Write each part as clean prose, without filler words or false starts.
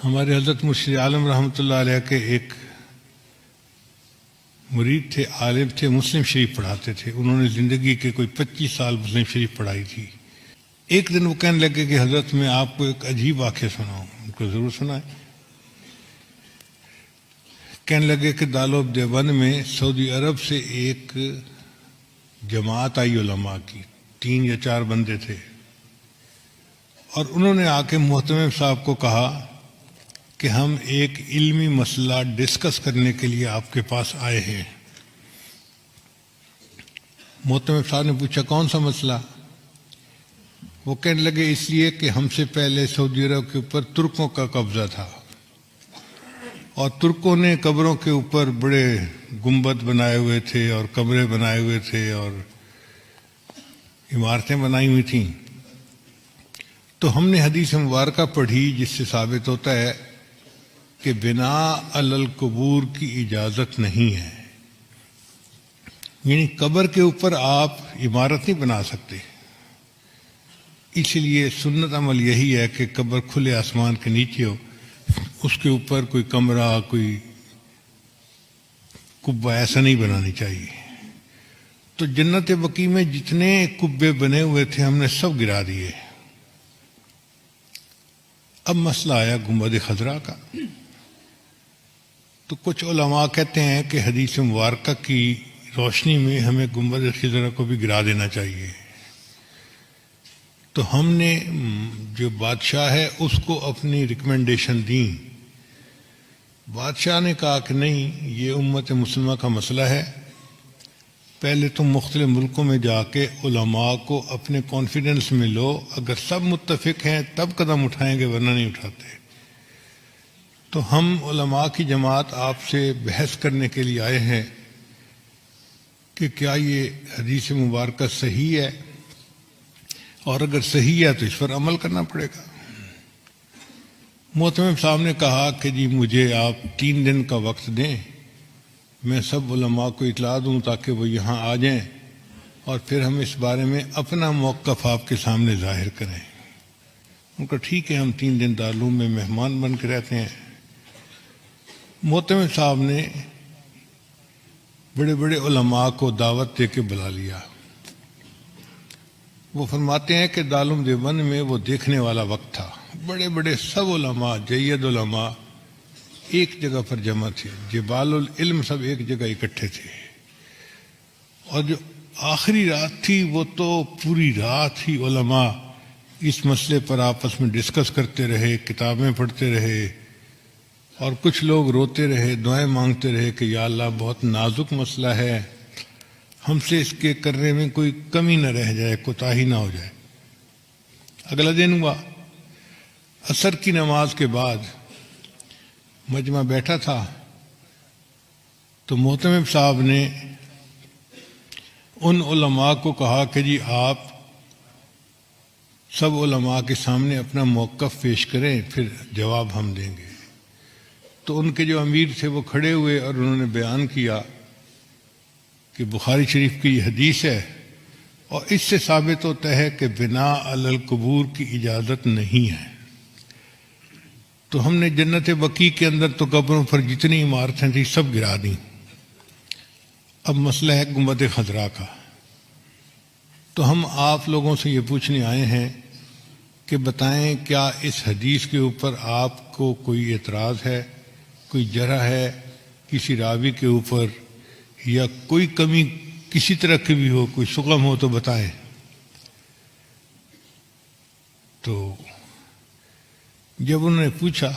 ہمارے حضرت مرشد عالم رحمۃ اللہ علیہ کے ایک مرید تھے، عالم تھے، مسلم شریف پڑھاتے تھے. انہوں نے زندگی کے کوئی 25 سال مسلم شریف پڑھائی تھی. ایک دن وہ کہنے لگے کہ حضرت میں آپ کو ایک عجیب واقعہ سناؤں. ان کو ضرور سنائیں. کہنے لگے کہ دارالعلوم دیوبند میں سعودی عرب سے ایک جماعت آئی علماء کی، 3 یا 4 بندے تھے، اور انہوں نے آ کے محتمم صاحب کو کہا کہ ہم ایک علمی مسئلہ ڈسکس کرنے کے لیے آپ کے پاس آئے ہیں. محتمم صاحب نے پوچھا کون سا مسئلہ؟ وہ کہنے لگے اس لیے کہ ہم سے پہلے سعودی عرب کے اوپر ترکوں کا قبضہ تھا، اور ترکوں نے قبروں کے اوپر بڑے گنبد بنائے ہوئے تھے اور کمرے بنائے ہوئے تھے اور عمارتیں بنائی ہوئی تھیں. تو ہم نے حدیث مبارکہ پڑھی جس سے ثابت ہوتا ہے کہ بنا علی القبور کی اجازت نہیں ہے. یعنی قبر کے اوپر آپ عمارت نہیں بنا سکتے. اس لیے سنت عمل یہی ہے کہ قبر کھلے آسمان کے نیچے ہو، اس کے اوپر کوئی کمرہ، کوئی کبہ ایسا نہیں بنانی چاہیے. تو جنت بقیع میں جتنے کبے بنے ہوئے تھے ہم نے سب گرا دیے. اب مسئلہ آیا گنبد خضرا کا. تو کچھ علماء کہتے ہیں کہ حدیث مبارکہ کی روشنی میں ہمیں گنبد خضرا کو بھی گرا دینا چاہیے. تو ہم نے جو بادشاہ ہے اس کو اپنی ریکمنڈیشن دیں. بادشاہ نے کہا کہ نہیں، یہ امت مسلمہ کا مسئلہ ہے، پہلے تم مختلف ملکوں میں جا کے علماء کو اپنے کانفیڈنس میں لو، اگر سب متفق ہیں تب قدم اٹھائیں گے، ورنہ نہیں اٹھاتے. تو ہم علماء کی جماعت آپ سے بحث کرنے کے لیے آئے ہیں کہ کیا یہ حدیث مبارکہ صحیح ہے، اور اگر صحیح ہے تو اس پر عمل کرنا پڑے گا. محتمم صاحب نے کہا کہ جی مجھے آپ 3 دن کا وقت دیں، میں سب علماء کو اطلاع دوں تاکہ وہ یہاں آ جائیں، اور پھر ہم اس بارے میں اپنا موقف آپ کے سامنے ظاہر کریں. ان کا ٹھیک ہے، ہم 3 دن دارالعلوم میں مہمان بن کے رہتے ہیں. محتمم صاحب نے بڑے بڑے علماء کو دعوت دے کے بلا لیا. وہ فرماتے ہیں کہ دارالعلوم دیوبند میں وہ دیکھنے والا وقت تھا. بڑے بڑے سب علماء، جید علماء ایک جگہ پر جمع تھے، جبال العلم سب ایک جگہ اکٹھے تھے. اور جو آخری رات تھی وہ تو پوری رات ہی علماء اس مسئلے پر آپس میں ڈسکس کرتے رہے، کتابیں پڑھتے رہے، اور کچھ لوگ روتے رہے، دعائیں مانگتے رہے کہ یا اللہ بہت نازک مسئلہ ہے، ہم سے اس کے کرنے میں کوئی کمی نہ رہ جائے، کوتاہی نہ ہو جائے. اگلا دن ہوا، عصر کی نماز کے بعد مجمع بیٹھا تھا، تو محتمم صاحب نے ان علماء کو کہا کہ جی آپ سب علماء کے سامنے اپنا موقف پیش کریں، پھر جواب ہم دیں گے. تو ان کے جو امیر تھے وہ کھڑے ہوئے اور انہوں نے بیان کیا کہ بخاری شریف کی یہ حدیث ہے، اور اس سے ثابت ہوتا ہے کہ بنا علی القبور کی اجازت نہیں ہے. تو ہم نے جنت بقیع کے اندر تو قبروں پر جتنی عمارتیں تھیں سب گرا دیں. اب مسئلہ ہے گنبد خضرا کا. تو ہم آپ لوگوں سے یہ پوچھنے آئے ہیں کہ بتائیں کیا اس حدیث کے اوپر آپ کو کوئی اعتراض ہے، کوئی جرح ہے کسی راوی کے اوپر، یا کوئی کمی کسی طرح کی بھی ہو، کوئی شغم ہو تو بتائیں. تو جب انہوں نے پوچھا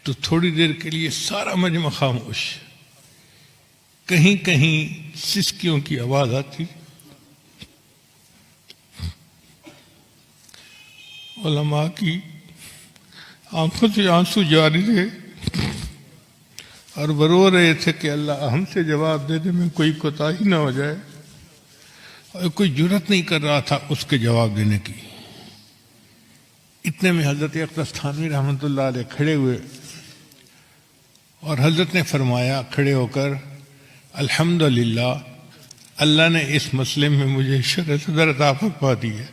تو تھوڑی دیر کے لیے سارا مجمع خاموش. کہیں کہیں سسکیوں کی آواز آتی. علماء کی آنکھوں سے آنسو جاری تھے اور وہ رو رہے تھے کہ اللہ ہم سے جواب دے دے، میں کوئی کوتاہی نہ ہو جائے. اور کوئی جرات نہیں کر رہا تھا اس کے جواب دینے کی. اتنے میں حضرت اقدس تھانوی رحمۃ اللہ علیہ کھڑے ہوئے، اور حضرت نے فرمایا کھڑے ہو کر، الحمدللہ اللہ نے اس مسئلے میں مجھے شرح صدر عطا فرما دی ہے.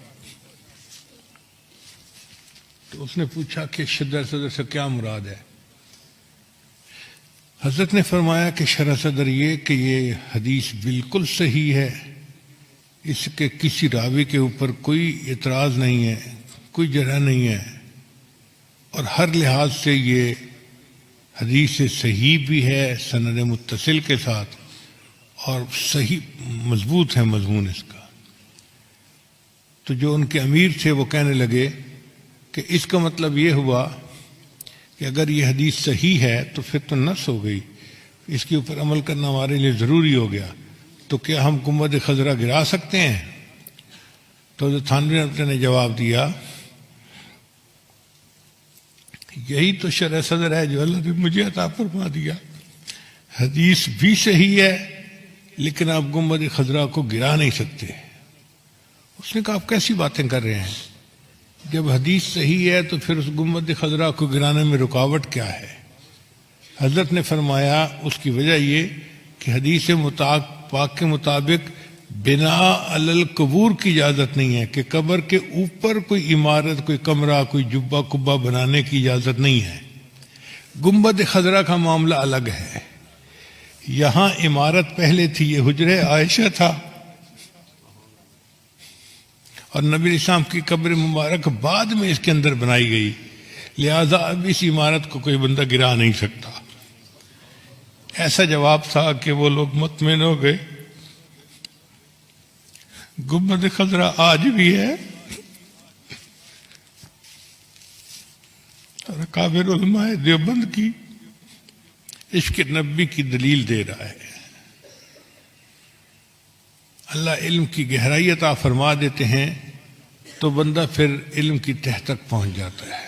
تو اس نے پوچھا کہ شرح صدر سے کیا مراد ہے؟ حضرت نے فرمایا کہ شرح صدر یہ کہ یہ حدیث بالکل صحیح ہے، اس کے کسی راوی کے اوپر کوئی اعتراض نہیں ہے، کوئی جرح نہیں ہے، اور ہر لحاظ سے یہ حدیث صحیح بھی ہے سند متصل کے ساتھ، اور صحیح مضبوط ہے مضمون اس کا۔ تو جو ان کے امیر تھے وہ کہنے لگے کہ اس کا مطلب یہ ہوا کہ اگر یہ حدیث صحیح ہے تو پھر تو نص ہو گئی، اس کے اوپر عمل کرنا ہمارے لیے ضروری ہو گیا، تو کیا ہم گنبد خضرا گرا سکتے ہیں؟ تو حضرت تھانوی رحمۃ اللہ نے جواب دیا، یہی تو شرح صدر ہے جو اللہ نے مجھے عطا فرما دیا، حدیث بھی صحیح ہے لیکن آپ گنبد خضرا کو گرا نہیں سکتے۔ اس نے کہا آپ کیسی باتیں کر رہے ہیں؟ جب حدیث صحیح ہے تو پھر اس گنبد خضرا کو گرانے میں رکاوٹ کیا ہے؟ حضرت نے فرمایا اس کی وجہ یہ کہ حدیث پاک کے مطابق بنا علی القبور کی اجازت نہیں ہے، کہ قبر کے اوپر کوئی عمارت، کوئی کمرہ، کوئی جبہ کبہ بنانے کی اجازت نہیں ہے۔ گنبد خضرا کا معاملہ الگ ہے، یہاں عمارت پہلے تھی، یہ حجرہ عائشہ تھا، اور نبی اسلام کی قبر مبارک بعد میں اس کے اندر بنائی گئی، لہذا اب اس عمارت کو کوئی بندہ گرا نہیں سکتا۔ ایسا جواب تھا کہ وہ لوگ مطمئن ہو گئے۔ گنبد خضرا آج بھی ہے اور اکابر علماء دیوبند کی عشق نبی کی دلیل دے رہا ہے۔ اللہ علم کی گہرائی عطا فرما دیتے ہیں تو بندہ پھر علم کی تہ تک پہنچ جاتا ہے۔